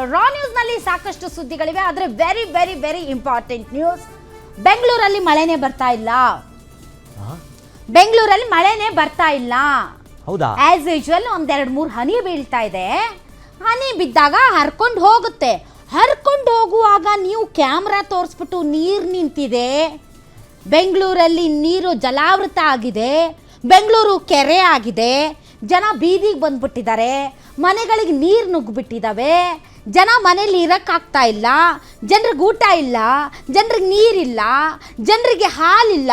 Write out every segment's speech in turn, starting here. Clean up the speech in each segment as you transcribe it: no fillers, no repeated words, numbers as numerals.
ರಾ news ನಲ್ಲಿ ಸಾಕಷ್ಟು ಸುದ್ದಿಗಳಿವೆ. ಆದರೆ very very very important news, ಬೆಂಗಳೂರಲ್ಲಿ ಮಳೆನೇ ಬರ್ತಾ ಇಲ್ಲ. ಬೆಂಗಳೂರಲ್ಲಿ ಮಳೆನೇ ಬರ್ತಾ ಇಲ್ಲ. ಹೌದಾ? ಆಸ್ ಯೂಶುವಲ್ ಒಂದೆರಡು ಮೂರು ಹನಿ ಬೀಳ್ತಾ ಇದೆ. ಹನಿ ಬಿದ್ದಾಗ ಹರ್ಕೊಂಡು ಹೋಗುತ್ತೆ. ಹರ್ಕೊಂಡು ಹೋಗುವಾಗ ನೀವು ಕ್ಯಾಮ್ರಾ ತೋರಿಸ್ಬಿಟ್ಟು ನೀರು ನಿಂತಿದೆ, ಬೆಂಗಳೂರಲ್ಲಿ ನೀರು ಜಲಾವೃತ ಆಗಿದೆ, ಬೆಂಗಳೂರು ಕೆರೆ ಆಗಿದೆ, ಜನ ಬೀದಿಗೆ ಬಂದ್ಬಿಟ್ಟಿದ್ದಾರೆ, ಮನೆಗಳಿಗೆ ನೀರು ನುಗ್ಗಿಬಿಟ್ಟಿದ್ದಾವೆ, ಜನ ಮನೇಲಿ ಇರೋಕ್ಕಾಗ್ತಾ ಇಲ್ಲ, ಜನರಿಗೆ ಊಟ ಇಲ್ಲ, ಜನರಿಗೆ ನೀರಿಲ್ಲ, ಜನರಿಗೆ ಹಾಲಿಲ್ಲ,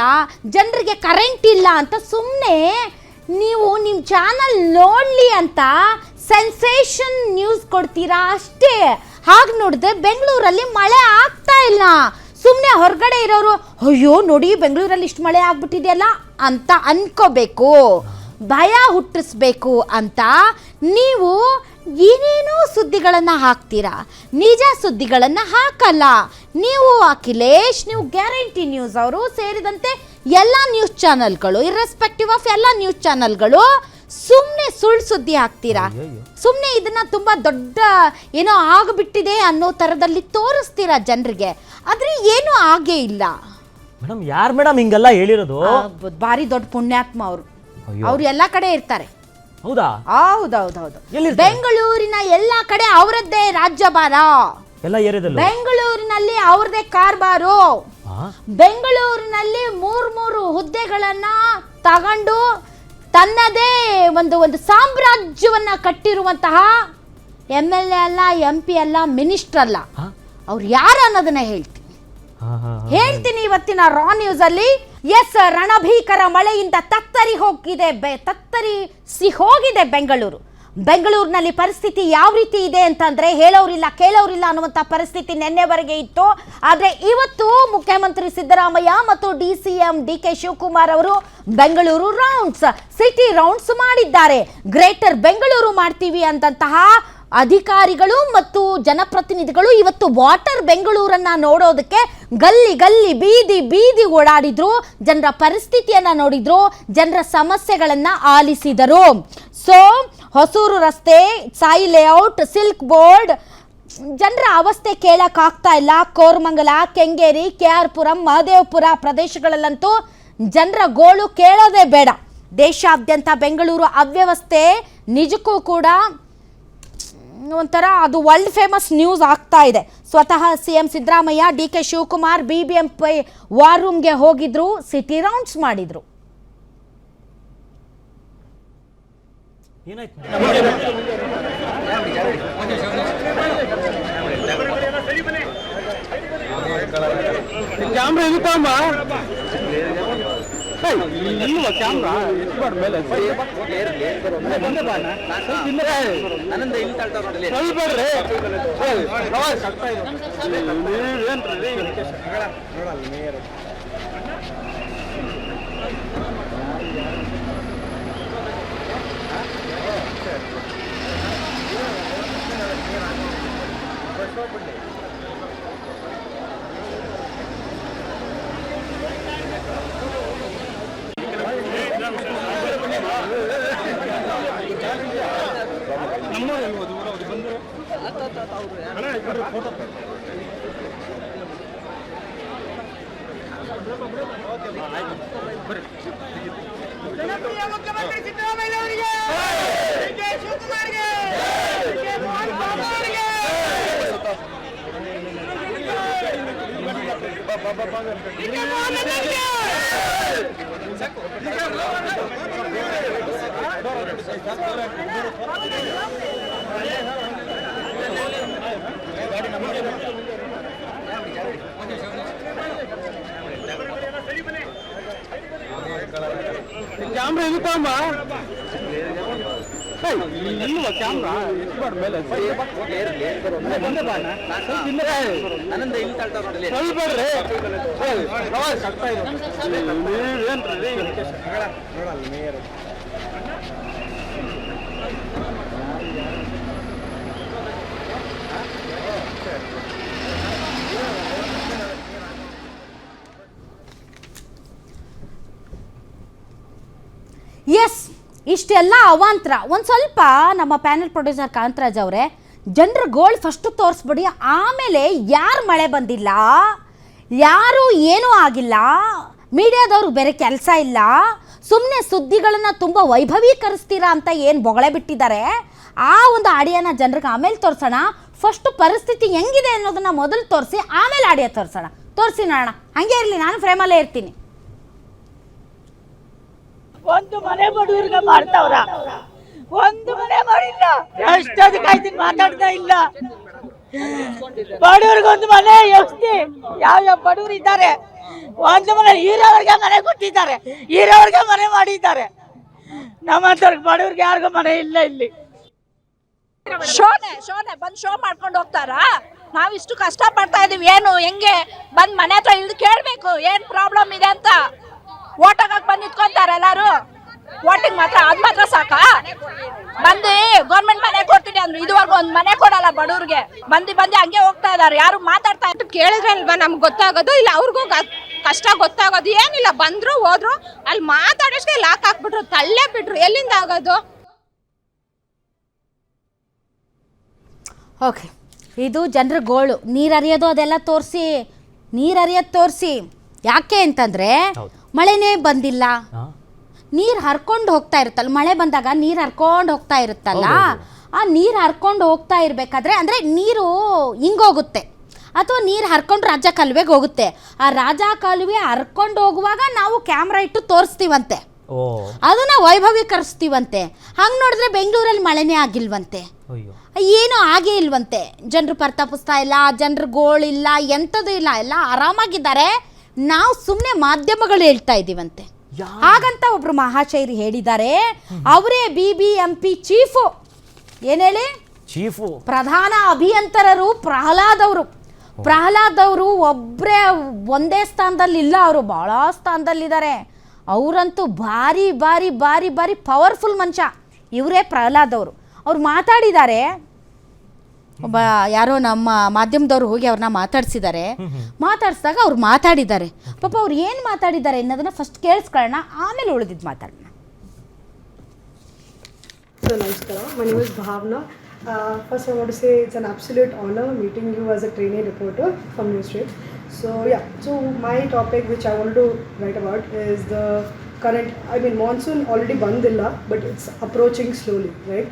ಜನರಿಗೆ ಕರೆಂಟ್ ಇಲ್ಲ ಅಂತ ಸುಮ್ಮನೆ ನೀವು ನಿಮ್ಮ ಚಾನಲ್ ನೋಡಲಿ ಅಂತ ಸೆನ್ಸೇಷನ್ ನ್ಯೂಸ್ ಕೊಡ್ತೀರಾ ಅಷ್ಟೇ. ಹಾಗೆ ನೋಡಿದ್ರೆ ಬೆಂಗಳೂರಲ್ಲಿ ಮಳೆ ಆಗ್ತಾ ಇಲ್ಲ. ಸುಮ್ಮನೆ ಹೊರಗಡೆ ಇರೋರು ಅಯ್ಯೋ ನೋಡಿ ಬೆಂಗಳೂರಲ್ಲಿ ಇಷ್ಟು ಮಳೆ ಆಗ್ಬಿಟ್ಟಿದೆಯಲ್ಲ ಅಂತ ಅನ್ಕೋಬೇಕು, ಭಯ ಹುಟ್ಟಿಸ್ಬೇಕು ಅಂತ ನೀವು ಏನೇನೋ ಸುದ್ದಿಗಳನ್ನು ಹಾಕ್ತೀರಾ. ನಿಜ ಸುದ್ದಿಗಳನ್ನು ಹಾಕಲ್ಲ ನೀವು. ಅಖಿಲೇಶ್, ನೀವು ಗ್ಯಾರಂಟಿ ನ್ಯೂಸ್ ಅವರು ಸೇರಿದಂತೆ ಎಲ್ಲ ನ್ಯೂಸ್ ಚಾನಲ್ಗಳು, ಇರ್ರೆಸ್ಪೆಕ್ಟಿವ್ ಆಫ್ ಎಲ್ಲ ನ್ಯೂಸ್ ಚಾನಲ್ಗಳು ಸುಮ್ಮನೆ ಸುಳ್ಳು ಸುದ್ದಿ ಹಾಕ್ತೀರಾ. ಸುಮ್ಮನೆ ಇದನ್ನ ತುಂಬ ದೊಡ್ಡ ಏನೋ ಆಗಿಬಿಟ್ಟಿದೆ ಅನ್ನೋ ಥರದಲ್ಲಿ ತೋರಿಸ್ತೀರಾ ಜನರಿಗೆ. ಆದರೆ ಏನೂ ಆಗೇ ಇಲ್ಲ. ಮೇಡಮ್, ಯಾರು ಮೇಡಮ್ ಹಿಂಗೆಲ್ಲ ಹೇಳಿರೋದು? ಭಾರಿ ದೊಡ್ಡ ಪುಣ್ಯಾತ್ಮ ಅವರು. ಅವ್ರು ಎಲ್ಲ ಕಡೆ ಇರ್ತಾರೆ. ಹೌದಾ? ಹೌದೌದೌದು. ಬೆಂಗಳೂರಿನ ಎಲ್ಲ ಕಡೆ ಅವರದ್ದೇ ರಾಜ್ಯಭಾರ. ಎಲ್ಲ ಏರಿಯಾದಲ್ಲೂ ಬೆಂಗಳೂರಿನಲ್ಲಿ ಅವ್ರದೇ ಕಾರ್ಬಾರು. ಬೆಂಗಳೂರಿನಲ್ಲಿ ಮೂರು ಹುದ್ದೆಗಳನ್ನ ತಗೊಂಡು ತನ್ನದೇ ಒಂದು ಸಾಮ್ರಾಜ್ಯವನ್ನ ಕಟ್ಟಿರುವಂತಹ MLA ಅಲ್ಲ, MP ಅಲ್ಲ, ಮಿನಿಸ್ಟರ್ ಅಲ್ಲ, ಅವ್ರು ಯಾರು ಅನ್ನೋದನ್ನ ಹೇಳ್ತೀನಿ ಇವತ್ತಿನ ರಾ ನ್ಯೂಸ್ ಅಲ್ಲಿ. ಎಸ್, ರಣಭೀಕರ ಮಳೆಯಿಂದ ತತ್ತರಿಸಿ ಹೋಗಿದೆ ಬೆಂಗಳೂರು. ಬೆಂಗಳೂರಿನಲ್ಲಿ ಪರಿಸ್ಥಿತಿ ಯಾವ ರೀತಿ ಇದೆ ಅಂತಂದ್ರೆ ಹೇಳೋರಿಲ್ಲ ಕೇಳೋರಿಲ್ಲ ಅನ್ನುವಂಥ ಪರಿಸ್ಥಿತಿ ನಿನ್ನೆವರೆಗೆ ಇತ್ತು. ಆದರೆ ಇವತ್ತು ಮುಖ್ಯಮಂತ್ರಿ ಸಿದ್ದರಾಮಯ್ಯ ಮತ್ತು DCM DK ಶಿವಕುಮಾರ್ ಅವರು ಬೆಂಗಳೂರು ರೌಂಡ್ಸ್, ಸಿಟಿ ರೌಂಡ್ಸ್ ಮಾಡಿದ್ದಾರೆ. ಗ್ರೇಟರ್ ಬೆಂಗಳೂರು ಮಾಡ್ತೀವಿ ಅಂತಹ ಅಧಿಕಾರಿಗಳು ಮತ್ತು ಜನಪ್ರತಿನಿಧಿಗಳು ಇವತ್ತು ವಾಟರ್ ಬೆಂಗಳೂರನ್ನ ನೋಡೋದಕ್ಕೆ ಗಲ್ಲಿ ಗಲ್ಲಿ ಬೀದಿ ಬೀದಿ ಓಡಾಡಿದ್ರು. ಜನರ ಪರಿಸ್ಥಿತಿಯನ್ನ ನೋಡಿದ್ರು, ಜನರ ಸಮಸ್ಯೆಗಳನ್ನ ಆಲಿಸಿದರು. ಸೊ ಹೊಸೂರು ರಸ್ತೆ, ಸಾಯಿ ಲೇಔಟ್, ಸಿಲ್ಕ್ ಬೋರ್ಡ್, ಜನರ ಅವಸ್ಥೆ ಕೇಳಕ್ಕಾಗ್ತಾ ಇಲ್ಲ. ಕೋರಮಂಗಲ, ಕೆಂಗೇರಿ, KR ಪುರಂ, ಮಹದೇವಪುರ ಪ್ರದೇಶಗಳಲ್ಲಂತೂ ಜನರ ಗೋಳು ಕೇಳೋದೇ ಬೇಡ. ದೇಶಾದ್ಯಂತ ಬೆಂಗಳೂರು ಅವ್ಯವಸ್ಥೆ ನಿಜಕ್ಕೂ ಕೂಡ ಒಂಥರ ಅದು ವರ್ಲ್ಡ್ ಫೇಮಸ್ ನ್ಯೂಸ್ ಆಗ್ತಾ ಇದೆ. ಸ್ವತಃ CM Siddaramaiah, DK Shivakumar BBMP war ರೂಮ್ಗೆ ಹೋಗಿದ್ರು, ಸಿಟಿ ರೌಂಡ್ಸ್ ಮಾಡಿದ್ರು. ಮುಖ್ಯಮಂತ್ರಿ ಸಿದ್ದರಾಮಯ್ಯ ಅವರಿಗೆ, ಶಿವಕುಮಾರ್ಗೆ, ಕ್ಯಾಮ್ರಾ ಇರುತ್ತಮ್ಮ, ಇಲ್ವ ಕ್ಯಾಮ್ರಾ ಎಸ್, ಇಷ್ಟೆಲ್ಲ ಅವಾಂತರ. ಒಂದು ಸ್ವಲ್ಪ ನಮ್ಮ ಪ್ಯಾನೆಲ್ ಪ್ರೊಡ್ಯೂಸರ್ ಕಾಂತರಾಜ್ ಅವರೇ ಜನರ ಗೋಳು ಫಸ್ಟು ತೋರಿಸ್ಬಿಡಿ, ಆಮೇಲೆ ಯಾರು ಮಳೆ ಬಂದಿಲ್ಲ, ಯಾರು ಏನೂ ಆಗಿಲ್ಲ, ಮೀಡಿಯಾದವ್ರಿಗೆ ಬೇರೆ ಕೆಲಸ ಇಲ್ಲ, ಸುಮ್ಮನೆ ಸುದ್ದಿಗಳನ್ನು ತುಂಬ ವೈಭವೀಕರಿಸ್ತೀರಾ ಅಂತ ಏನು ಬೊಗಳೆ ಬಿಟ್ಟಿದ್ದಾರೆ, ಆ ಒಂದು ಆಡಿಯೋನ ಜನರಿಗೆ ಆಮೇಲೆ ತೋರಿಸೋಣ. ಫಸ್ಟು ಪರಿಸ್ಥಿತಿ ಹೆಂಗಿದೆ ಅನ್ನೋದನ್ನು ಮೊದಲು ತೋರಿಸಿ, ಆಮೇಲೆ ಆಡಿಯೋ ತೋರಿಸೋಣ. ತೋರಿಸಿ ನೋಡೋಣ, ಹಂಗೆ ಇರಲಿ, ನಾನು ಫ್ರೇಮಲ್ಲೇ ಇರ್ತೀನಿ. ಒಂದು ಮನೆ ಬಡವ್ರಿಗೆ ಮಾಡ್ತಾವ್ರ, ಒಂದು ಮನೆ ಮಾಡಿಲ್ಲ. ಎಷ್ಟೊಂದು ಮಾತಾಡ್ತಾ ಇಲ್ಲ. ಬಡವ್ರಿಗೊಂದು ಮನೆ ಯೋಚಿಸಿ, ಯಾವ ಬಡವ್ರು ಇದ್ದಾರೆ, ಒಂದು ಮನೆ ಹೀರೋವ್ರಿಗೆ ಮನೆ ಕೊಟ್ಟಿದ್ದಾರೆ, ಹೀರೋವ್ರಿಗೆ ಮನೆ ಮಾಡಿದ್ದಾರೆ. ನಮ್ಮಂತವ್ರಿಗೆ ಬಡವ್ರಿಗೆ ಯಾರಿಗೂ ಮನೆ ಇಲ್ಲ. ಇಲ್ಲಿ ಶೋನೆ ಬಂದ್ ಶೋ ಮಾಡ್ಕೊಂಡು ಹೋಗ್ತಾರಾ? ನಾವ್ ಇಷ್ಟು ಕಷ್ಟ ಪಡ್ತಾ ಇದೀವಿ, ಏನು ಹೆಂಗೆ ಬಂದ್ ಮನೆ ಹತ್ರ ಇಳಿದು ಕೇಳ್ಬೇಕು ಏನ್ ಪ್ರಾಬ್ಲಮ್ ಇದೆ ಅಂತ. ಓಟ್ ಹಾಕಕ್ ಬಂದ್ ನಿಂತ್ಕೊಂತಾರೆ ಎಲ್ಲಾರು, ಓಟಿಂಗ್ ಮಾತ್ರ ಅದ್ ಮಾತ್ರ ಸಾಕಾ? ಬಂದು ಗೌರ್ಮೆಂಟ್ ಮನೆ ಕೊಡ್ತೀನಿ ಅಂದ್ರೆ ಇದುವರೆಗೂ ಒಂದ್ ಮನೆ ಕೊಡಲ್ಲ ಬಡವ್ರಿಗೆ. ಬಂದು ಹಂಗೆ ಹೋಗ್ತಾ ಇದಾರೆ, ಯಾರು ಮಾತಾಡ್ತಾ ಇತ್ತು ಕೇಳಿದ್ರೆ ಅಲ್ವಾ ನಮ್ಗೆ ಗೊತ್ತಾಗೋದು, ಇಲ್ಲ ಅವ್ರಿಗೂ ಕಷ್ಟ ಗೊತ್ತಾಗೋದು. ಏನಿಲ್ಲ, ಬಂದ್ರು ಹೋದ್ರು, ಅಲ್ಲಿ ಮಾತಾಡೋಷ್ಟೇ ಲಾಕ್ ಹಾಕ್ಬಿಟ್ರು, ತಳ್ಳೇ ಬಿಟ್ರು, ಎಲ್ಲಿಂದ ಆಗೋದು? ಓಕೆ, ಇದು ಜನರ ಗೋಳು. ನೀರು ಹರಿಯೋದು ಅದೆಲ್ಲ ತೋರಿಸಿ, ನೀರು ಹರಿಯೋದು ತೋರಿಸಿ. ಯಾಕೆ ಅಂತಂದರೆ ಮಳೆನೇ ಬಂದಿಲ್ಲ, ನೀರು ಹರ್ಕೊಂಡು ಹೋಗ್ತಾ ಇರುತ್ತಲ್ಲ, ಮಳೆ ಬಂದಾಗ ನೀರು ಹರ್ಕೊಂಡು ಹೋಗ್ತಾ ಇರುತ್ತಲ್ಲ, ಆ ನೀರು ಹರ್ಕೊಂಡು ಹೋಗ್ತಾ ಇರಬೇಕಾದ್ರೆ ಅಂದರೆ ನೀರು ಹಿಂಗೋಗುತ್ತೆ ಅಥವಾ ನೀರು ಹರ್ಕೊಂಡು ರಾಜ ಕಾಲುವೆಗೆ ಹೋಗುತ್ತೆ. ಆ ರಾಜ ಕಾಲುವೆ ಹರ್ಕೊಂಡು ಹೋಗುವಾಗ ನಾವು ಕ್ಯಾಮ್ರಾ ಇಟ್ಟು ತೋರಿಸ್ತೀವಂತೆ, ಅದನ್ನ ವೈಭವೀಕರಿಸ್ತೀವಂತೆ. ಹಂಗೆ ನೋಡಿದ್ರೆ ಬೆಂಗಳೂರಲ್ಲಿ ಮಳೆನೇ ಆಗಿಲ್ವಂತೆ, ಏನೂ ಆಗೇ ಇಲ್ವಂತೆ. ಜನರು ಪರ್ತಾಪಿಸ್ತಾ ಇಲ್ಲ, ಜನರು ಗೋಳಿಲ್ಲ, ಎಂಥದ್ದು ಇಲ್ಲ, ಎಲ್ಲ ಆರಾಮಾಗಿದ್ದಾರೆ. ನಾವು ಸುಮ್ಮನೆ ಮಾಧ್ಯಮಗಳು ಹೇಳ್ತಾ ಇದ್ದೀವಂತೆ. ಹಾಗಂತ ಒಬ್ರು ಮಹಾಶಯರು ಹೇಳಿದ್ದಾರೆ. ಅವರೇ BBMP ಚೀಫು, ಏನು ಹೇಳಿ, ಚೀಫು ಪ್ರಧಾನ ಅಭಿಯಂತರರು ಪ್ರಹ್ಲಾದ್ ಅವರು ಒಬ್ಬರೇ ಒಂದೇ ಸ್ಥಾನದಲ್ಲಿ ಇಲ್ಲ, ಅವರು ಭಾಳ ಸ್ಥಾನದಲ್ಲಿದ್ದಾರೆ. ಅವರಂತೂ ಭಾರಿ ಭಾರಿ ಭಾರಿ ಭಾರಿ ಪವರ್ಫುಲ್ ಮನುಷ್ಯ ಇವರೇ ಪ್ರಹ್ಲಾದ್ ಅವರು. ಅವ್ರು ಮಾತಾಡಿದ್ದಾರೆ, ಒಬ್ಬ ಯಾರೋ ನಮ್ಮ ಮಾಧ್ಯಮದವ್ರು ಹೋಗಿ ಅವ್ರನ್ನ ಮಾತಾಡಿಸಿದಾಗ ಅವ್ರು ಮಾತಾಡಿದ್ದಾರೆ. ಪಾಪ ಅವ್ರು ಏನು ಮಾತಾಡಿದ್ದಾರೆ ಅನ್ನೋದನ್ನ ಫಸ್ಟ್ ಕೇಳಿಸ್ಕೊಳ್ಳೋಣ, ಆಮೇಲೆ ಉಳಿದಿದ್ದು ಮಾತಾಡೋಣ. So, Namaskar. My name is Bhavna. First, I want to say it's an absolute honor meeting you as a trainee reporter from News Trade. So my topic which I wanted to write about is the current, monsoon already bandilla, but it's approaching slowly, right?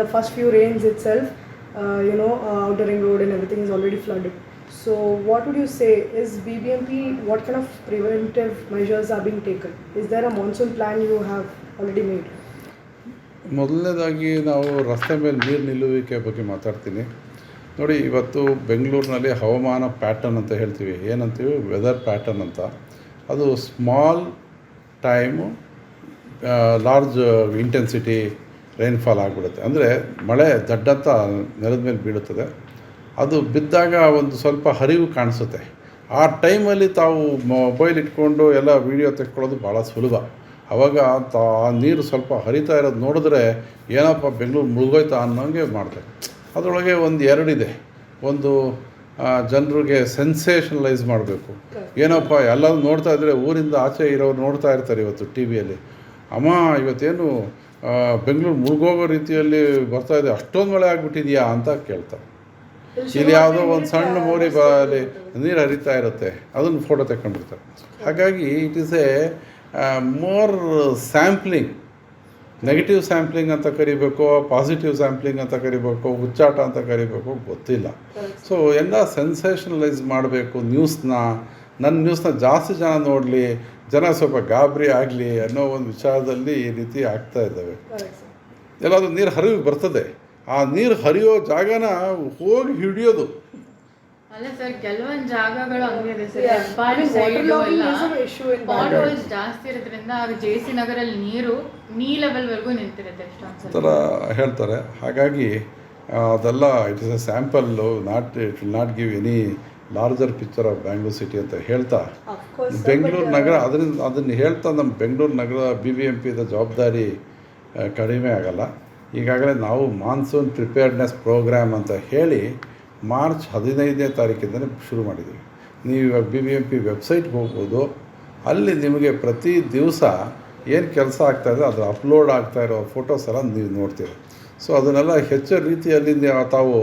The first few rains itself, outer ring road and everything is already flooded. So what would you say, is BBMP, what kind of preventive measures are being taken? Is there a monsoon plan you have already made? ಮೊದಲನೇದಾಗಿ ನಾವು ರಸ್ತೆ ಮೇಲೆ ನೀರು ನಿಲ್ಲುವಿಕೆ ಬಗ್ಗೆ ಮಾತಾಡ್ತೀನಿ. ನೋಡಿ, ಇವತ್ತು ಬೆಂಗಳೂರಿನಲ್ಲಿ ಹವಾಮಾನ ಪ್ಯಾಟರ್ನ್ ಅಂತ ಹೇಳ್ತೀವಿ, ಏನಂತೀವಿ ವೆದರ್ ಪ್ಯಾಟರ್ನ್ ಅಂತ. ಅದು small time large intensity rainfall ಆಗಿಬಿಡುತ್ತೆ. ಅಂದರೆ ಮಳೆ ದಡ್ಡಂತ ನೆಲದ ಮೇಲೆ ಬೀಳುತ್ತದೆ. ಅದು ಬಿದ್ದಾಗ ಒಂದು ಸ್ವಲ್ಪ ಹರಿವು ಕಾಣಿಸುತ್ತೆ. ಆ ಟೈಮಲ್ಲಿ ತಾವು ಮೊಬೈಲ್ ಇಟ್ಕೊಂಡು ಎಲ್ಲ ವೀಡಿಯೋ ತೆಕ್ಕೊಳ್ಳೋದು ಭಾಳ ಸುಲಭ. ಆವಾಗ ಆ ನೀರು ಸ್ವಲ್ಪ ಹರಿತಾ ಇರೋದು ನೋಡಿದ್ರೆ ಏನಪ್ಪ ಬೆಂಗಳೂರು ಮುಳುಗೋಯ್ತಾ ಅನ್ನೋಂಗೆ ಮಾಡ್ತಾರೆ. ಅದರೊಳಗೆ ಒಂದು ಎರಡಿದೆ. ಒಂದು ಜನರಿಗೆ ಸೆನ್ಸೇಷನಲೈಸ್ ಮಾಡಬೇಕು. ಏನಪ್ಪ ಎಲ್ಲರೂ ನೋಡ್ತಾ ಇದ್ದರೆ ಊರಿಂದ ಆಚೆ ಇರೋರು ನೋಡ್ತಾ ಇರ್ತಾರೆ ಇವತ್ತು ಟಿ ವಿಯಲ್ಲಿ, ಅಮ್ಮ ಇವತ್ತೇನು ಬೆಂಗಳೂರು ಮುಳುಗೋಗೋ ರೀತಿಯಲ್ಲಿ ಬರ್ತಾಯಿದೆ, ಅಷ್ಟೊಂದು ಮಳೆ ಆಗಿಬಿಟ್ಟಿದೆಯಾ ಅಂತ ಕೇಳ್ತಾರೆ. ಇಲ್ಲಿ ಯಾವುದೋ ಒಂದು ಸಣ್ಣ ಮೋರಿ ಅಲ್ಲಿ ನೀರು ಹರಿತಾ ಇರುತ್ತೆ, ಅದನ್ನು ಫೋಟೋ ತೆಕ್ಕೊಂಡ್ಬಿಡ್ತಾರೆ. ಹಾಗಾಗಿ it is A more sampling, negative sampling ಅಂತ ಕರಿಬೇಕು, ಪಾಸಿಟಿವ್ ಸ್ಯಾಂಪ್ಲಿಂಗ್ ಅಂತ ಕರಿಬೇಕು, ಹುಚ್ಚಾಟ ಅಂತ ಕರಿಬೇಕು, ಗೊತ್ತಿಲ್ಲ. ಸೊ ಎಲ್ಲ ಸೆನ್ಸೇಷನಲೈಸ್ ಮಾಡಬೇಕು ನ್ಯೂಸ್ನ. ನನ್ನ ನ್ಯೂಸ್ನ ಜಾಸ್ತಿ ಜನ ನೋಡಲಿ, ಜನ ಸ್ವಲ್ಪ ಗಾಬರಿ ಆಗಲಿ ಅನ್ನೋ ಒಂದು ವಿಚಾರದಲ್ಲಿ ಈ ರೀತಿ ಆಗ್ತಾ ಇದ್ದಾವೆ. ಎಲ್ಲಾದರೂ ನೀರು ಹರಿವು ಬರ್ತದೆ, ಆ ನೀರು ಹರಿಯೋ ಜಾಗನ ಹೋಗಿ ಹಿಡಿಯೋದು. ಅಲ್ಲ ಸರ್, ಕೆಲವೊಂದು ಜಾಗಗಳು ಹಂಗೆ ಇದೆ ಸರ್. ಹೆಬ್ಬಾಳು ಸೈಡು ಎಲ್ಲ ಪಾಟ್ ಹೋಲ್ಸ್ ಜಾಸ್ತಿ ಇರೋದ್ರಿಂದ JC ನಗರಲ್ಲಿ ನೀರು ನೀ ಲೆವೆಲ್ವರೆಗೂ ನಿಂತಿರುತ್ತೆ ಎಷ್ಟೊಂದು ಥರ ಹೇಳ್ತಾರೆ. ಹಾಗಾಗಿ ಅದೆಲ್ಲ it is A sample, it will not give any larger picture of Bangalore city ಅಂತ ಹೇಳ್ತಾ, ಬೆಂಗಳೂರು ನಗರ ಅದನ್ನು ಹೇಳ್ತಾ ನಮ್ಮ ಬೆಂಗಳೂರು ನಗರ BBMPದ ಜವಾಬ್ದಾರಿ ಕಡಿಮೆ ಆಗಲ್ಲ. ಈಗಾಗಲೇ ನಾವು ಮಾನ್ಸೂನ್ ಪ್ರಿಪೇರ್ಡ್ನೆಸ್ ಪ್ರೋಗ್ರಾಮ್ ಅಂತ ಹೇಳಿ ಮಾರ್ಚ್ 15ನೇ ತಾರೀಕಿಂದಲೇ ಶುರು ಮಾಡಿದ್ದೀವಿ. ನೀವು ಇವಾಗ BBMP ವೆಬ್ಸೈಟ್ಗೆ ಹೋಗ್ಬೋದು, ಅಲ್ಲಿ ನಿಮಗೆ ಪ್ರತಿ ದಿವಸ ಏನು ಕೆಲಸ ಆಗ್ತಾಯಿದೆ ಅದರ ಅಪ್ಲೋಡ್ ಆಗ್ತಾಯಿರೋ ಫೋಟೋಸ್ ಎಲ್ಲ ನೀವು ನೋಡ್ತೀರಿ. ಸೊ ಅದನ್ನೆಲ್ಲ ಹೆಚ್ಚು ರೀತಿಯಲ್ಲಿ ತಾವು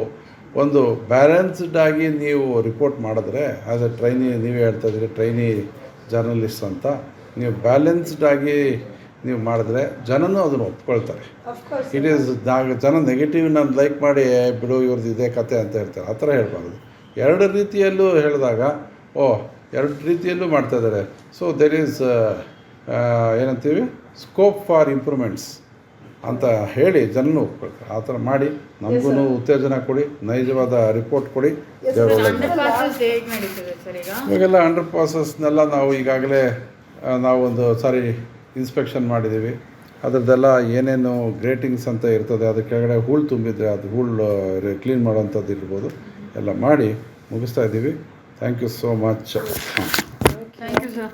ಒಂದು ಬ್ಯಾಲೆನ್ಸ್ಡ್ ಆಗಿ ನೀವು ರಿಪೋರ್ಟ್ ಮಾಡಿದ್ರೆ ಆ್ಯಸ್ ಎ ಟ್ರೈನಿ, ನೀವೇ ಹೇಳ್ತಾ ಇದ್ದೀರಿ ಟ್ರೈನಿ ಜರ್ನಲಿಸ್ಟ್ ಅಂತ, ನೀವು ಬ್ಯಾಲೆನ್ಸ್ಡ್ ಆಗಿ ನೀವು ಮಾಡಿದ್ರೆ ಜನನೂ ಅದನ್ನು ಒಪ್ಕೊಳ್ತಾರೆ. ಇಟ್ ಈಸ್ ಜನ ನೆಗೆಟಿವ್ನ ಲೈಕ್ ಮಾಡಿ ಬಿಡು ಇವ್ರದ್ದು ಇದೇ ಕತೆ ಅಂತ ಹೇಳ್ತಾರೆ. ಆ ಥರ ಹೇಳ್ಬಾರ್ದು. ಎರಡು ರೀತಿಯಲ್ಲೂ ಹೇಳಿದಾಗ ಎರಡು ರೀತಿಯಲ್ಲೂ ಮಾಡ್ತಾಯಿದ್ದಾರೆ. ಸೊ ದೇರ್ ಈಸ್ ಏನಂತೀವಿ ಸ್ಕೋಪ್ ಫಾರ್ ಇಂಪ್ರೂವ್ಮೆಂಟ್ಸ್ ಅಂತ ಹೇಳಿ ಜನನೂ ಒಪ್ಕೊಳ್ತಾರೆ. ಆ ಥರ ಮಾಡಿ ನಮಗೂ ಉತ್ತೇಜನ ಕೊಡಿ, ನೈಜವಾದ ರಿಪೋರ್ಟ್ ಕೊಡಿ. ಹೇಗೆ ನಡೀತದೆ ಸರ್ ಈಗ? ಇವಾಗೆಲ್ಲ ಅಂಡರ್ ಪಾಸಸ್ನೆಲ್ಲ ನಾವು ಈಗಾಗಲೇ ನಾವೊಂದು ಸಾರಿ ಇನ್ಸ್ಪೆಕ್ಷನ್ ಮಾಡಿದ್ದೀವಿ. ಅದರದ್ದೆಲ್ಲ ಏನೇನು ಗ್ರೇಟಿಂಗ್ಸ್ ಅಂತ ಇರ್ತದೆ, ಅದ್ರ ಕೆಳಗಡೆ ಹೂಳು ತುಂಬಿದರೆ ಅದು ಹೂಳು ಕ್ಲೀನ್ ಮಾಡೋವಂಥದ್ದು ಇರ್ಬೋದು, ಎಲ್ಲ ಮಾಡಿ ಮುಗಿಸ್ತಾ ಇದ್ದೀವಿ. Thank you so much. Thank you sir.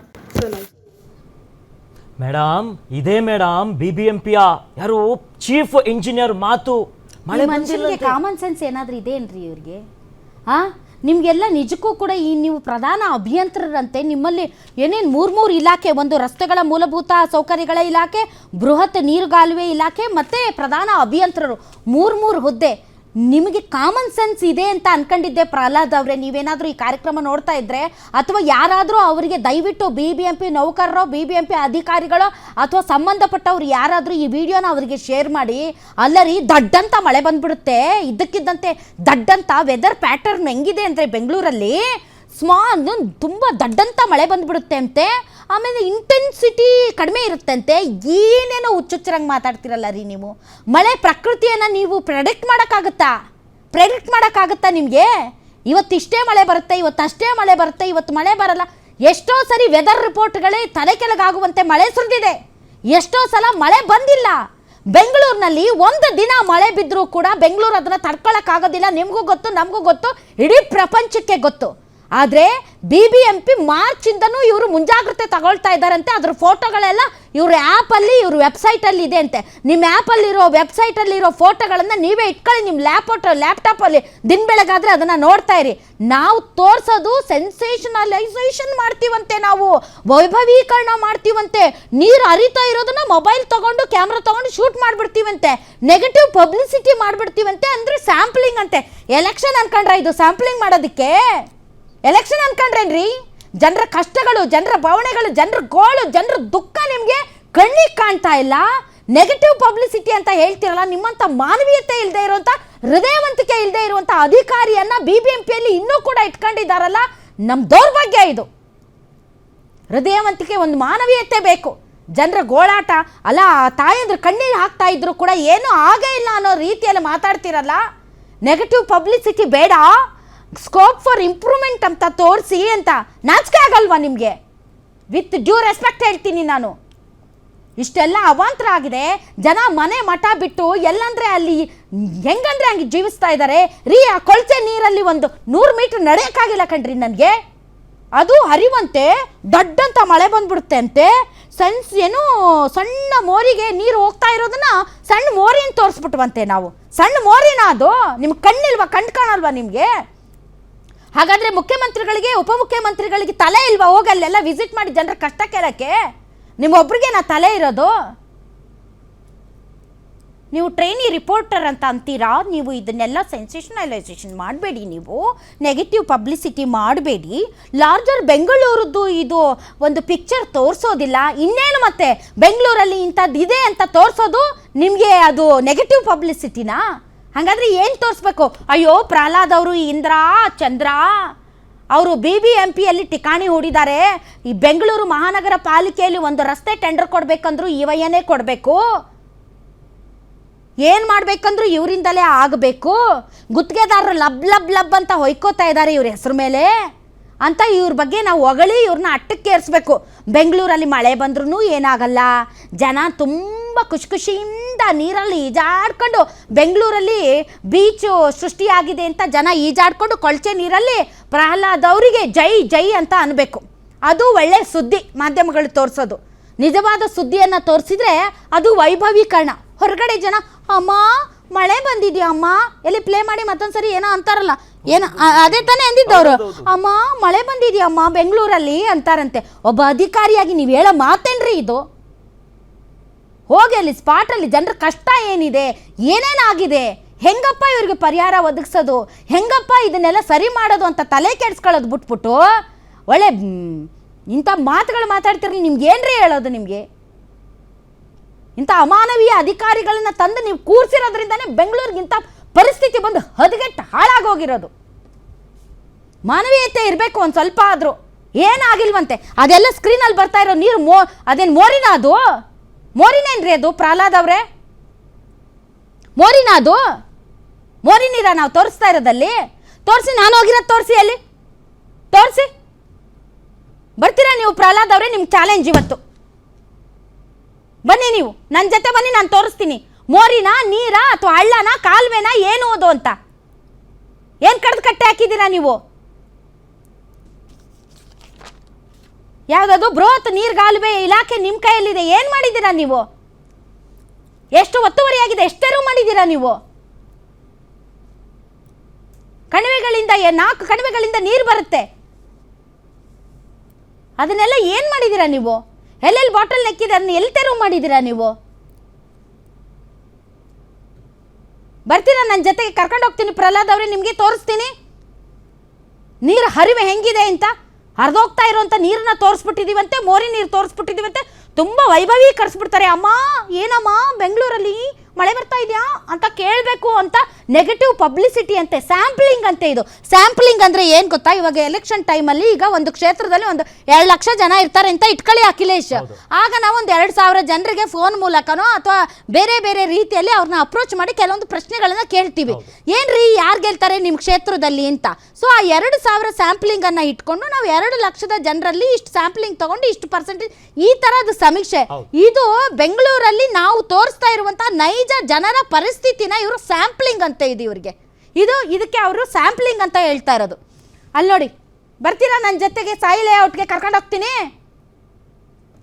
Madam ಇದೇ ಮೇಡಮ್ BBMPಯ ಯಾರು ಚೀಫ್ ಇಂಜಿನಿಯರ್ ಮಾತು. ಮಳೆ ಮನುಷ್ಯನಿಗೆ ಕಾಮನ್ ಸೆನ್ಸ್ ಏನಾದರೂ ಇದೇನ್ರಿ ಇವ್ರಿಗೆ? ನಿಮಗೆಲ್ಲ ನಿಜಕ್ಕೂ ಕೂಡ ಈ ನೀವು ಪ್ರಧಾನ ಅಭಿಯಂತರರಂತೆ ನಿಮ್ಮಲ್ಲಿ ಏನೇನು ಮೂರು ಇಲಾಖೆ, ಒಂದು ರಸ್ತೆಗಳ ಮೂಲಭೂತ ಸೌಕರ್ಯಗಳ ಇಲಾಖೆ, ಬೃಹತ್ ನೀರುಗಾಲುವೆ ಇಲಾಖೆ ಮತ್ತು ಪ್ರಧಾನ ಅಭಿಯಂತರರು, ಮೂರು ಹುದ್ದೆ. ನಿಮಗೆ ಕಾಮನ್ ಸೆನ್ಸ್ ಇದೆ ಅಂತ ಅನ್ಕೊಂಡಿದ್ದೆ ಪ್ರಹ್ಲಾದ್ ಅವರೇ. ನೀವೇನಾದರೂ ಈ ಕಾರ್ಯಕ್ರಮ ನೋಡ್ತಾ ಇದ್ದರೆ ಅಥವಾ ಯಾರಾದರೂ ಅವರಿಗೆ ದಯವಿಟ್ಟು BBMP ನೌಕರರೋ BBMP ಅಧಿಕಾರಿಗಳೋ ಅಥವಾ ಸಂಬಂಧಪಟ್ಟವ್ರು ಯಾರಾದರೂ ಈ ವಿಡಿಯೋನ ಅವರಿಗೆ ಶೇರ್ ಮಾಡಿ. ಅಲ್ಲರಿ ದಡ್ಡಂತ ಮಳೆ ಬಂದ್ಬಿಡುತ್ತೆ, ಇದ್ದಕ್ಕಿದ್ದಂತೆ ದಡ್ಡಂತ ವೆದರ್ ಪ್ಯಾಟರ್ನ್ ಹೆಂಗಿದೆ ಅಂದರೆ ಬೆಂಗಳೂರಲ್ಲಿ ತುಂಬ ದಡ್ಡಂತ ಮಳೆ ಬಂದ್ಬಿಡುತ್ತೆ ಅಂತೆ. ಆಮೇಲೆ ಇಂಟೆನ್ಸಿಟಿ ಕಡಿಮೆ ಇರುತ್ತೆ ಅಂತೆ. ಏನೇನೋ ಹುಚ್ಚುಚ್ಚರಂಗೆ ಮಾತಾಡ್ತಿರಲ್ಲ ರೀ ನೀವು. ಮಳೆ ಪ್ರಕೃತಿಯನ್ನು ನೀವು ಪ್ರೆಡಿಕ್ಟ್ ಮಾಡೋಕ್ಕಾಗತ್ತಾ ನಿಮಗೆ? ಇವತ್ತಿಷ್ಟೇ ಮಳೆ ಬರುತ್ತೆ, ಇವತ್ತಷ್ಟೇ ಮಳೆ ಬರುತ್ತೆ, ಇವತ್ತು ಮಳೆ ಬರಲ್ಲ. ಎಷ್ಟೋ ಸರಿ ವೆದರ್ ರಿಪೋರ್ಟ್ಗಳೇ ತಲೆ ಕೆಳಗಾಗುವಂತೆ ಮಳೆ ಸುರಿದಿದೆ, ಎಷ್ಟೋ ಸಲ ಮಳೆ ಬಂದಿಲ್ಲ. ಬೆಂಗಳೂರಿನಲ್ಲಿ ಒಂದು ದಿನ ಮಳೆ ಬಿದ್ದರೂ ಕೂಡ ಬೆಂಗಳೂರು ಅದನ್ನು ತಡ್ಕೊಳ್ಳೋಕ್ಕಾಗೋದಿಲ್ಲ. ನಿಮಗೂ ಗೊತ್ತು, ನಮಗೂ ಗೊತ್ತು, ಇಡೀ ಪ್ರಪಂಚಕ್ಕೆ ಗೊತ್ತು. ಆದರೆ BBMP ಮಾರ್ಚಿಂದನೂ ಇವರು ಮುಂಜಾಗ್ರತೆ ತಗೊಳ್ತಾ ಇದ್ದಾರಂತೆ. ಅದ್ರ ಫೋಟೋಗಳೆಲ್ಲ ಇವ್ರ ಆ್ಯಪಲ್ಲಿ, ಇವ್ರ ವೆಬ್ಸೈಟಲ್ಲಿ ಇದೆ ಅಂತೆ. ನಿಮ್ಮ ಆ್ಯಪಲ್ಲಿರೋ ವೆಬ್ಸೈಟಲ್ಲಿರೋ ಫೋಟೋಗಳನ್ನು ನೀವೇ ಇಟ್ಕೊಳ್ಳಿ ನಿಮ್ಮ ಲ್ಯಾಪ್ಟಾಪಲ್ಲಿ. ದಿನ ಬೆಳಗಾದರೆ ಅದನ್ನು ನೋಡ್ತಾ ಇರಿ. ನಾವು ತೋರಿಸೋದು ಸೆನ್ಸೇಷನಲೈಸೇಷನ್ ಮಾಡ್ತೀವಂತೆ, ನಾವು ವೈಭವೀಕರಣ ಮಾಡ್ತೀವಂತೆ. ನೀರು ಹರಿತಾ ಇರೋದನ್ನ ಮೊಬೈಲ್ ತೊಗೊಂಡು ಕ್ಯಾಮ್ರಾ ತೊಗೊಂಡು ಶೂಟ್ ಮಾಡಿಬಿಡ್ತೀವಂತೆ, ನೆಗೆಟಿವ್ ಪಬ್ಲಿಸಿಟಿ ಮಾಡಿಬಿಡ್ತೀವಂತೆ. ಅಂದರೆ ಸ್ಯಾಂಪ್ಲಿಂಗ್ ಅಂತೆ. ಎಲೆಕ್ಷನ್ ಅನ್ಕೊಂಡ್ರೆ ಇದು ಸ್ಯಾಂಪ್ಲಿಂಗ್ ಮಾಡೋದಕ್ಕೆ? ಎಲೆಕ್ಷನ್ ಅನ್ಕೊಂಡ್ರೇನ್ರಿ? ಜನರ ಕಷ್ಟಗಳು, ಜನರ ಭಾವನೆಗಳು, ಜನರ ಗೋಳು, ಜನರ ದುಃಖ ನಿಮಗೆ ಕಣ್ಣಿಗೆ ಕಾಣ್ತಾ ಇಲ್ಲ. ನೆಗೆಟಿವ್ ಪಬ್ಲಿಸಿಟಿ ಅಂತ ಹೇಳ್ತಿರಲ್ಲ. ನಿಮ್ಮಂಥ ಮಾನವೀಯತೆ ಇಲ್ಲದೆ ಇರುವಂಥ, ಹೃದಯವಂತಿಕೆ ಇಲ್ಲದೆ ಇರುವಂಥ ಅಧಿಕಾರಿಯನ್ನು BBMPಯಲ್ಲಿ ಇನ್ನೂ ಕೂಡ ಇಟ್ಕೊಂಡಿದ್ದಾರಲ್ಲ, ನಮ್ಮ ದೌರ್ಭಾಗ್ಯ ಇದು. ಹೃದಯವಂತಿಕೆ, ಒಂದು ಮಾನವೀಯತೆ ಬೇಕು. ಜನರ ಗೋಳಾಟ ಅಲ್ಲ, ತಾಯಂದ್ರ ಕಣ್ಣೀರು ಹಾಕ್ತಾ ಇದ್ರು ಕೂಡ ಏನೂ ಆಗೇ ಇಲ್ಲ ಅನ್ನೋ ರೀತಿಯಲ್ಲಿ ಮಾತಾಡ್ತಿರಲ್ಲ. ನೆಗೆಟಿವ್ ಪಬ್ಲಿಸಿಟಿ ಬೇಡ, ಸ್ಕೋಪ್ ಫಾರ್ ಇಂಪ್ರೂವ್ಮೆಂಟ್ ಅಂತ ತೋರಿಸಿ ಅಂತ. ನಾಚಿಕೆ ಆಗಲ್ವಾ ನಿಮಗೆ? ವಿತ್ ಡ್ಯೂ ರೆಸ್ಪೆಕ್ಟ್ ಹೇಳ್ತೀನಿ ನಾನು. ಇಷ್ಟೆಲ್ಲ ಅವಾಂತರ ಆಗಿದೆ. ಜನ ಮನೆ ಮಠ ಬಿಟ್ಟು ಎಲ್ಲಂದ್ರೆ ಅಲ್ಲಿ ಹೆಂಗಂದ್ರೆ ಹಂಗೆ ಜೀವಿಸ್ತಾ ಇದ್ದಾರೆ ರೀ. ಆ ಕೊಳಚೆ ನೀರಲ್ಲಿ ಒಂದು 100 ಮೀಟರ್ ನಡೆಯೋಕ್ಕಾಗಿಲ್ಲ ಕಣ್ರಿ ನನಗೆ. ಅದು ಹರಿವಂತೆ ದೊಡ್ಡಂತ ಮಳೆ ಬಂದ್ಬಿಡುತ್ತೆ ಅಂತೆ. ಏನು ಸಣ್ಣ ಮೋರಿಗೆ ನೀರು ಹೋಗ್ತಾ ಇರೋದನ್ನ ಸಣ್ಣ ಮೋರಿನ ತೋರಿಸ್ಬಿಟ್ವಂತೆ ನಾವು. ಸಣ್ಣ ಮೋರಿನ ಅದು ನಿಮ್ಗೆ ಕಣ್ಣಿಲ್ವಾ? ಕಣ್ಣು ಕಾಣಲ್ವಾ ನಿಮಗೆ? ಹಾಗಾದರೆ ಮುಖ್ಯಮಂತ್ರಿಗಳಿಗೆ, ಉಪಮುಖ್ಯಮಂತ್ರಿಗಳಿಗೆ ತಲೆ ಇಲ್ವಾ? ಹೋಗಲ್ಲೆಲ್ಲ ವಿಸಿಟ್ ಮಾಡಿ ಜನರ ಕಷ್ಟ ಕೇಳೋಕ್ಕೆ ನಿಮ್ಮೊಬ್ರಿಗೆ ತಲೆ ಇರೋದು? ನೀವು ಟ್ರೈನಿ ರಿಪೋರ್ಟರ್ ಅಂತ ಅಂತೀರಾ. ನೀವು ಇದನ್ನೆಲ್ಲ ಸೆನ್ಸೇಷನಲೈಸೇಷನ್ ಮಾಡಬೇಡಿ, ನೀವು ನೆಗೆಟಿವ್ ಪಬ್ಲಿಸಿಟಿ ಮಾಡಬೇಡಿ. ಲಾರ್ಜರ್ ಬೆಂಗಳೂರದ್ದು ಇದು ಒಂದು ಪಿಕ್ಚರ್ ತೋರಿಸೋದಿಲ್ಲ. ಇನ್ನೇನು ಮತ್ತೆ ಬೆಂಗಳೂರಲ್ಲಿ ಇಂಥದ್ದು ಇದೆ ಅಂತ ತೋರಿಸೋದು ನಿಮಗೆ ಅದು ನೆಗೆಟಿವ್ ಪಬ್ಲಿಸಿಟಿನಾ? ಹಾಗಾದರೆ ಏನು ತೋರಿಸ್ಬೇಕು? ಅಯ್ಯೋ ಪ್ರಹ್ಲಾದ್ ಅವರು ಇಂದ್ರ ಚಂದ್ರ ಅವರು BBMPಯಲ್ಲಿ ಠಿಕಾಣಿ ಹೂಡಿದ್ದಾರೆ. ಈ ಬೆಂಗಳೂರು ಮಹಾನಗರ ಪಾಲಿಕೆಯಲ್ಲಿ ಒಂದು ರಸ್ತೆ ಟೆಂಡರ್ ಕೊಡಬೇಕಂದ್ರೂ ಇವಯ್ಯನೇ ಕೊಡಬೇಕು, ಏನು ಮಾಡಬೇಕಂದ್ರೂ ಇವರಿಂದಲೇ ಆಗಬೇಕು. ಗುತ್ತಿಗೆದಾರರು ಲಬ್ ಅಂತ ಹೊಯ್ಕೋತಾ ಇದ್ದಾರೆ ಇವ್ರ ಹೆಸರು ಮೇಲೆ ಅಂತ. ಇವ್ರ ಬಗ್ಗೆ ನಾವು ಹೊಗಳಿ ಇವ್ರನ್ನ ಅಟ್ಟಕ್ಕೇರಿಸ್ಬೇಕು. ಬೆಂಗಳೂರಲ್ಲಿ ಮಳೆ ಬಂದ್ರೂ ಏನಾಗಲ್ಲ, ಜನ ತುಂಬ ಖುಷಿಯಿಂದ ನೀರಲ್ಲಿ ಈಜಾಡ್ಕೊಂಡು, ಬೆಂಗಳೂರಲ್ಲಿ ಬೀಚು ಸೃಷ್ಟಿಯಾಗಿದೆ ಅಂತ ಜನ ಈಜಾಡ್ಕೊಂಡು ಕೊಳಚೆ ನೀರಲ್ಲಿ ಪ್ರಹ್ಲಾದ್ ಅವರಿಗೆ ಜೈ ಜೈ ಅಂತ ಅನ್ಬೇಕು. ಅದು ಒಳ್ಳೆ ಸುದ್ದಿ ಮಾಧ್ಯಮಗಳು ತೋರಿಸೋದು. ನಿಜವಾದ ಸುದ್ದಿಯನ್ನು ತೋರಿಸಿದ್ರೆ ಅದು ವೈಭವೀಕರಣ. ಹೊರಗಡೆ ಜನ ಅಮ್ಮ ಮಳೆ ಬಂದಿದ್ಯಾ ಅಮ್ಮ, ಎಲ್ಲಿ ಪ್ಲೇ ಮಾಡಿ ಮತ್ತೊಂದ್ಸರಿ ಏನೋ ಅಂತಾರಲ್ಲ, ಏನೋ ಅದೇ ತಾನೇ ಅಂದಿದ್ದವರು. ಅಮ್ಮ ಮಳೆ ಬಂದಿದ್ಯಾ ಅಮ್ಮ ಬೆಂಗಳೂರಲ್ಲಿ ಅಂತಾರಂತೆ. ಒಬ್ಬ ಅಧಿಕಾರಿಯಾಗಿ ನೀವು ಹೇಳೋ ಮಾತೇನ್ರಿ ಇದು? ಹೋಗಿ ಅಲ್ಲಿ ಸ್ಪಾಟಲ್ಲಿ ಜನರ ಕಷ್ಟ ಏನಿದೆ, ಏನೇನಾಗಿದೆ, ಹೆಂಗಪ್ಪ ಇವ್ರಿಗೆ ಪರಿಹಾರ ಒದಗಿಸೋದು, ಹೆಂಗಪ್ಪ ಇದನ್ನೆಲ್ಲ ಸರಿ ಮಾಡೋದು ಅಂತ ತಲೆ ಕೆಡಿಸ್ಕೊಳ್ಳೋದು ಬಿಟ್ಬಿಟ್ಟು ಒಳ್ಳೆ ಇಂಥ ಮಾತುಗಳು ಮಾತಾಡ್ತಿರಲಿ. ನಿಮ್ಗೆ ಏನ್ರಿ ಹೇಳೋದು? ನಿಮಗೆ ಇಂಥ ಅಮಾನವೀಯ ಅಧಿಕಾರಿಗಳನ್ನ ತಂದು ನೀವು ಕೂರಿಸಿರೋದ್ರಿಂದನೇ ಬೆಂಗಳೂರಿಗೆ ಇಂಥ ಪರಿಸ್ಥಿತಿ ಬಂದು ಹದಗೆಟ್ಟು ಹಾಳಾಗೋಗಿರೋದು. ಮಾನವೀಯತೆ ಇರಬೇಕು ಒಂದು ಸ್ವಲ್ಪ ಆದರೂ. ಏನಾಗಿಲ್ವಂತೆ ಅದೆಲ್ಲ ಸ್ಕ್ರೀನಲ್ಲಿ ಬರ್ತಾ ಇರೋ ನೀರು ಅದೇನು ಮೋರಿನ? ಅದು ಮೋರಿನೇನ್ರಿ ಅದು? ಪ್ರಹ್ಲಾದ್ ಅವರೇ, ಮೋರಿನ ಅದು? ಮೋರಿ ನೀರ ನಾವು ತೋರಿಸ್ತಾ ಇರೋದಲ್ಲಿ? ತೋರಿಸಿ, ನಾನು ಹೋಗಿರೋದು ತೋರಿಸಿ, ಅಲ್ಲಿ ತೋರಿಸಿ. ಬರ್ತೀರಾ ನೀವು ಪ್ರಹ್ಲಾದ್ ಅವರೇ? ನಿಮ್ಗೆ ಚಾಲೆಂಜ್ ಇವತ್ತು. ಬನ್ನಿ, ನೀವು ನನ್ನ ಜೊತೆ ಬನ್ನಿ, ನಾನು ತೋರಿಸ್ತೀನಿ. ಮೋರಿನ, ನೀರ ಅಥವಾ ಹಳ್ಳನ, ಕಾಲುವೆನ, ಏನು ಅದು ಅಂತ ಏನು ಕಡ್ದು ಕಟ್ಟೆ ಹಾಕಿದ್ದೀರಾ ನೀವು? ಯಾವುದದು ಬೃಹತ್ ನೀರ್ಗಾಲುವೆ ಇಲಾಖೆ ನಿಮ್ಮ ಕೈಯಲ್ಲಿದೆ. ಏನು ಮಾಡಿದ್ದೀರಾ ನೀವು? ಎಷ್ಟು ಒತ್ತುವರಿಯಾಗಿದೆ? ಎಷ್ಟೇರು ಮಾಡಿದ್ದೀರಾ ನೀವು? ಕಣಿವೆಗಳಿಂದ 4 ಕಣಿವೆಗಳಿಂದ ನೀರು ಬರುತ್ತೆ. ಅದನ್ನೆಲ್ಲ ಏನು ಮಾಡಿದ್ದೀರಾ ನೀವು? ಎಲ್ಲೆಲ್ಲಿ ಬಾಟಲ್ ನೆಕ್ಕಿದೆ ಅದನ್ನ ಎಲ್ಲಿ ತೆರವು ಮಾಡಿದ್ದೀರಾ ನೀವು? ಬರ್ತೀರಾ ನನ್ನ ಜೊತೆಗೆ? ಕರ್ಕೊಂಡು ಹೋಗ್ತೀನಿ ಪ್ರಹ್ಲಾದ್ ಅವರೇ, ನಿಮಗೆ ತೋರಿಸ್ತೀನಿ ನೀರು ಹರಿವೆ ಹೆಂಗಿದೆ ಅಂತ. ಹರಿದೋಗ್ತಾ ಇರೋಂಥ ನೀರನ್ನ ತೋರಿಸ್ಬಿಟ್ಟಿದ್ದೀವಂತೆ, ಮೋರಿ ನೀರು ತೋರಿಸ್ಬಿಟ್ಟಿದ್ದೀವಂತೆ. ತುಂಬ ವೈಭವೀಕರಿಸ್ಬಿಡ್ತಾರೆ. ಅಮ್ಮ ಏನಮ್ಮ ಬೆಂಗಳೂರಲ್ಲಿ ಮಳೆ ಬರ್ತಾ ಇದೆಯಾ ಅಂತ ಕೇಳಬೇಕು ಅಂತ ನೆಗೆಟಿವ್ ಪಬ್ಲಿಸಿಟಿ ಅಂತೆ. ಸ್ಯಾಂಪ್ಲಿಂಗ್ ಅಂತೆ ಇದು. ಸ್ಯಾಂಪ್ಲಿಂಗ್ ಅಂದರೆ ಏನು ಗೊತ್ತಾ? ಇವಾಗ ಎಲೆಕ್ಷನ್ ಟೈಮಲ್ಲಿ ಈಗ ಒಂದು ಕ್ಷೇತ್ರದಲ್ಲಿ ಒಂದು 2 ಲಕ್ಷ ಜನ ಇರ್ತಾರೆ ಅಂತ ಇಟ್ಕೊಳ್ಳಿ ಅಖಿಲೇಶ್. ಆಗ ನಾವು ಒಂದು 2,000 ಜನರಿಗೆ ಫೋನ್ ಮೂಲಕನೋ ಅಥವಾ ಬೇರೆ ಬೇರೆ ರೀತಿಯಲ್ಲಿ ಅವ್ರನ್ನ ಅಪ್ರೋಚ್ ಮಾಡಿ ಕೆಲವೊಂದು ಪ್ರಶ್ನೆಗಳನ್ನ ಕೇಳ್ತೀವಿ. ಏನ್ರಿ ಯಾರು ಗೆಲ್ತಾರೆ ನಿಮ್ಮ ಕ್ಷೇತ್ರದಲ್ಲಿ ಅಂತ. ಸೊ ಆ 2,000 ಸ್ಯಾಂಪ್ಲಿಂಗನ್ನು ಇಟ್ಕೊಂಡು ನಾವು 2 ಲಕ್ಷದ ಜನರಲ್ಲಿ ಇಷ್ಟು ಸ್ಯಾಂಪ್ಲಿಂಗ್ ತಗೊಂಡು ಇಷ್ಟು ಪರ್ಸೆಂಟೇಜ್ ಈ ಥರದ ಸಮೀಕ್ಷೆ. ಇದು ಬೆಂಗಳೂರಲ್ಲಿ ನಾವು ತೋರಿಸ್ತಾ ಇರುವಂಥ ನೈಜ ಜನರ ಪರಿಸ್ಥಿತಿನ ಇವರು ಸ್ಯಾಂಪ್ಲಿಂಗ್ ಅಂತ ಇದೆ ಇವರಿಗೆ. ಇದಕ್ಕೆ ಅವರು ಸ್ಯಾಂಪ್ಲಿಂಗ್ ಅಂತ ಹೇಳ್ತಾ ಇರೋದು. ಅಲ್ಲಿ ನೋಡಿ, ಬರ್ತೀರಾ ನನ್ನ ಜೊತೆಗೆ? ಸಾಯಿ ಲೇಔಟ್ಗೆ ಕರ್ಕೊಂಡು ಹೋಗ್ತೀನಿ.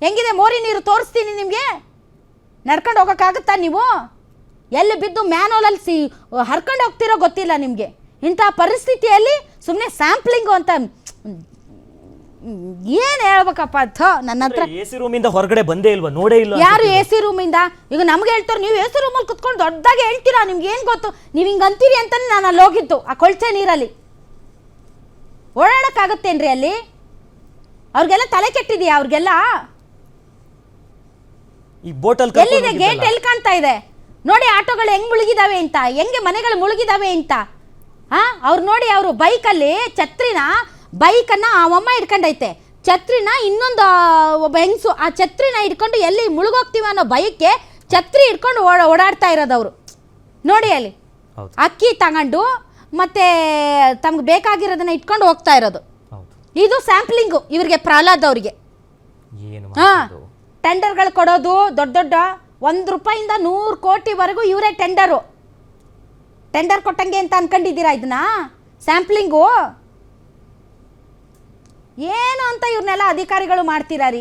ಹೆಂಗಿದೆ ಮೋರಿ ನೀರು ತೋರಿಸ್ತೀನಿ ನಿಮಗೆ. ನಡ್ಕೊಂಡು ಹೋಗೋಕ್ಕಾಗುತ್ತಾ ನೀವು? ಎಲ್ಲಿ ಬಿದ್ದು ಮ್ಯಾನುವಲಲ್ಲಿ ಹರ್ಕೊಂಡು ಹೋಗ್ತಿರೋ ಗೊತ್ತಿಲ್ಲ ನಿಮಗೆ. ಇಂಥ ಪರಿಸ್ಥಿತಿಯಲ್ಲಿ ಸುಮ್ಮನೆ ಸ್ಯಾಂಪ್ಲಿಂಗು ಅಂತ ಏನು ಹೇಳ್ಬೇಕಪ್ಪ? ನನ್ನ ಹತ್ರ ಎಸಿ ರೂಮಿಂದ ಹೊರಗಡೆ ಬಂದೇ ಇಲ್ವಾ? ನೋಡೇ ಇಲ್ಲ. ಯಾರು ಎಸಿ ರೂಮಿಂದ? ಈಗ ನಮ್ಗೆ ಹೇಳ್ತಾರೆ ನೀವು ಎಸಿ ರೂಮಲ್ಲಿ ಕುತ್ಕೊಂಡು ದೊಡ್ಡದಾಗಿ ಹೇಳ್ತೀರಾ. ನಿಮ್ಗೆ ಏನು ಗೊತ್ತು? ನೀವು ಹಿಂಗೆ ಅಂತೀರಿ ಅಂತಾನೆ ನಾನು ಅಲ್ಲಿ ಹೋಗಿದ್ದು. ಆ ಕೊಳ್ಚೆ ನೀರಲ್ಲಿ ಓಡಾಡಕ್ಕಾಗತ್ತೇನ್ರಿ ಅಲ್ಲಿ? ಅವ್ರಿಗೆಲ್ಲ ತಲೆ ಕೆಟ್ಟಿದೆಯಾ? ಅವ್ರಿಗೆಲ್ಲ ಈ ಬೋಟಲ್ ಎಲ್ಲಿದೆ? ಗೇಟ್ ಎಲ್ಲಿ ಕಾಣ್ತಾ ಇದೆ ನೋಡಿ? ಆಟೋಗಳು ಹೆಂಗ್ ಮುಳುಗಿದಾವೆ ಅಂತ, ಹೆಂಗೆ ಮನೆಗಳು ಮುಳುಗಿದಾವೆ ಅಂತ. ಅವ್ರು ನೋಡಿ, ಅವರು ಬೈಕಲ್ಲಿ ಛತ್ರಿನ, ಬೈಕನ್ನ ಅವಮ್ಮ ಹಿಡ್ಕೊಂಡೈತೆ, ಛತ್ರಿನ ಇನ್ನೊಂದು ಒಬ್ಬ ಹೆಂಗಸು ಆ ಛತ್ರಿನ ಹಿಡ್ಕೊಂಡು ಎಲ್ಲಿ ಮುಳುಗೋಗ್ತೀವಿ ಅನ್ನೋ ಭಯಕ್ಕೆ ಛತ್ರಿ ಹಿಡ್ಕೊಂಡು ಓಡಾಡ್ತಾ ಇರೋದವರು ನೋಡಿ. ಅಲ್ಲಿ ಅಕ್ಕಿ ತಗೊಂಡು ಮತ್ತೆ ತಮ್ಗೆ ಬೇಕಾಗಿರೋದನ್ನ ಇಟ್ಕೊಂಡು ಹೋಗ್ತಾ ಇರೋದು. ಇದು ಸ್ಯಾಂಪ್ಲಿಂಗು ಇವ್ರಿಗೆ, ಪ್ರಹ್ಲಾದ್ ಅವರಿಗೆ. ಟೆಂಡರ್ಗಳು ಕೊಡೋದು ದೊಡ್ಡ ದೊಡ್ಡ ₹1 100 ಕೋಟಿವರೆಗೂ ಇವರೇ ಟೆಂಡರ್ ಕೊಟ್ಟಂಗೆ ಅಂತ ಅನ್ಕೊಂಡಿದ್ದೀರಾ ಇದನ್ನ? ಸ್ಯಾಂಪ್ಲಿಂಗು ಏನು ಅಂತ ಇವ್ರನ್ನೆಲ್ಲ ಅಧಿಕಾರಿಗಳು ಮಾಡ್ತೀರಾ ರೀ?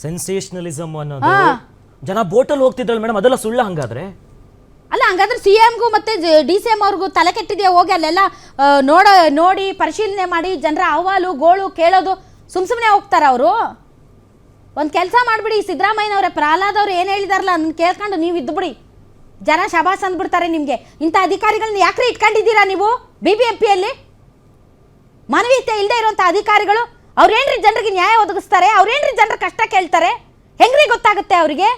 ಸೆನ್ಸೇಷನಲಿಸಮ್ ಅನ್ನೋದು. ಜನ ಬೋಟಲ್ಲಿ ಹೋಗ್ತಿದ್ರಲ್ಲ ಮೇಡಮ್, ಅದೆಲ್ಲ ಸುಳ್ಳ? ಹಂಗಾದ್ರೆ ಅಲ್ಲ, ಹಂಗಾದ್ರೆ CMಗೂ ಮತ್ತೆ DCM ಅವ್ರಿಗೂ ತಲೆ ಕೆಟ್ಟಿದೆಯಾ? ಹೋಗಿ ಅಲ್ಲೆಲ್ಲ ನೋಡಿ ಪರಿಶೀಲನೆ ಮಾಡಿ ಜನರ ಅಹವಾಲು ಗೋಳು ಕೇಳೋದು ಸುಮ್ಮನೆ ಹೋಗ್ತಾರ ಅವರು? ಒಂದು ಕೆಲಸ ಮಾಡಿಬಿಡಿ ಸಿದ್ದರಾಮಯ್ಯನವರೇ, ಪ್ರಹ್ಲಾದ್ ಅವ್ರು ಏನು ಹೇಳಿದಾರಲ್ಲ ಅದನ್ನ ಕೇಳ್ಕೊಂಡು ನೀವು ಇದ್ದುಬಿಡಿ. ಜನ ಶಬಾಸ್ ಅಂದ್ಬಿಡ್ತಾರೆ ನಿಮಗೆ. ಇಂಥ ಅಧಿಕಾರಿಗಳನ್ನ ಯಾಕ್ರಿ ಇಟ್ಕೊಂಡಿದ್ದೀರಾ ನೀವು BBMPಯಲ್ಲಿ? ಮಾನವೀಯತೆ ಇಲ್ಲದೆ ಇರುವಂಥ ಅಧಿಕಾರಿಗಳು. ಅವ್ರೇನ್ರಿ ಜನರಿಗೆ ನ್ಯಾಯ ಒದಗಿಸ್ತಾರೆ? ಅವ್ರೇನ್ರಿ ಜನರ ಕಷ್ಟ ಕೇಳ್ತಾರೆ? ಹೆಂಗ್ರಿ ಗೊತ್ತಾಗುತ್ತೆ ಅವರಿಗೆ?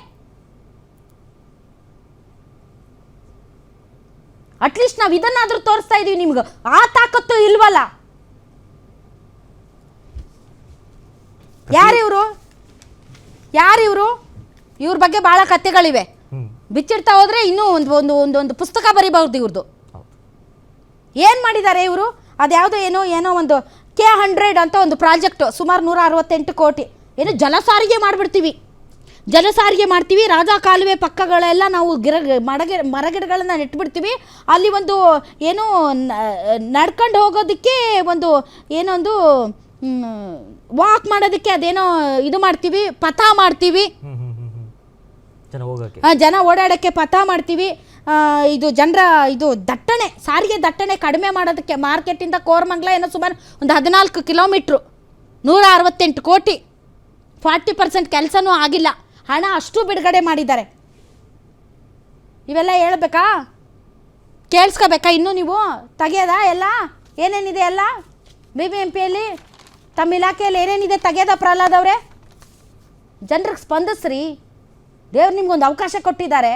ಅಟ್ಲೀಸ್ಟ್ ನಾವು ಇದನ್ನಾದ್ರೂ ತೋರಿಸ್ತಾ ಇದೀವಿ. ನಿಮ್ಗೆ ಆ ತಾಕತ್ತು ಇಲ್ವಲ್ಲ. ಯಾರಿವರು? ಇವ್ರ ಬಗ್ಗೆ ಭಾಳ ಕಥೆಗಳಿವೆ. ಬಿಚ್ಚಿಡ್ತಾ ಹೋದ್ರೆ ಇನ್ನೂ ಒಂದು ಪುಸ್ತಕ ಬರೀಬಹುದು ಇವ್ರದ್ದು. ಏನು ಮಾಡಿದ್ದಾರೆ ಇವರು? ಅದ್ಯಾವುದೋ ಏನೋ ಒಂದು K100 ಅಂತ ಒಂದು ಪ್ರಾಜೆಕ್ಟು, ಸುಮಾರು 168 ಕೋಟಿ. ಏನು ಜಲಸಾರಿಗೆ ಮಾಡ್ತೀವಿ. ರಾಜಾ ಕಾಲುವೆ ಪಕ್ಕಗಳೆಲ್ಲ ನಾವು ಮರಗಿಡಗಳನ್ನು ನೆಟ್ಬಿಡ್ತೀವಿ. ಅಲ್ಲಿ ಒಂದು ಏನೋ ನಡ್ಕೊಂಡು ಹೋಗೋದಕ್ಕೆ ಏನೊಂದು ವಾಕ್ ಮಾಡೋದಕ್ಕೆ ಅದೇನೋ ಇದು ಮಾಡ್ತೀವಿ, ಪಥ ಮಾಡ್ತೀವಿ. ಜನ ಓಡಾಡೋಕ್ಕೆ ಪಥ ಮಾಡ್ತೀವಿ. ಇದು ಜನರ ದಟ್ಟಣೆ, ಸಾರಿಗೆ ದಟ್ಟಣೆ ಕಡಿಮೆ ಮಾಡೋದಕ್ಕೆ ಮಾರ್ಕೆಟಿಂದ ಕೋರಮಂಗಲ ಏನೋ ಸುಮಾರು ಒಂದು 14 ಕಿಲೋಮೀಟ್ರು, 168 ಕೋಟಿ. 40% ಕೆಲಸನೂ ಆಗಿಲ್ಲ, ಹಣ ಅಷ್ಟು ಬಿಡುಗಡೆ ಮಾಡಿದ್ದಾರೆ. ಇವೆಲ್ಲ ಹೇಳ್ಬೇಕಾ? ಕೇಳಿಸ್ಕೋಬೇಕಾ ಇನ್ನೂ ನೀವು? ತೆಗೆಯೋದಾ ಎಲ್ಲ ಏನೇನಿದೆ ಎಲ್ಲ BBMPಯಲ್ಲಿ ತಮ್ಮ ಇಲಾಖೆಯಲ್ಲಿ ಏನೇನಿದೆ ತೆಗೆಯೋದ? ಪ್ರಹ್ಲಾದ್ ಅವರೇ, ಜನರಿಗೆ ಸ್ಪಂದಿಸ್ರಿ. ದೇವ್ರು ನಿಮ್ಗೊಂದು ಅವಕಾಶ ಕೊಟ್ಟಿದ್ದಾರೆ.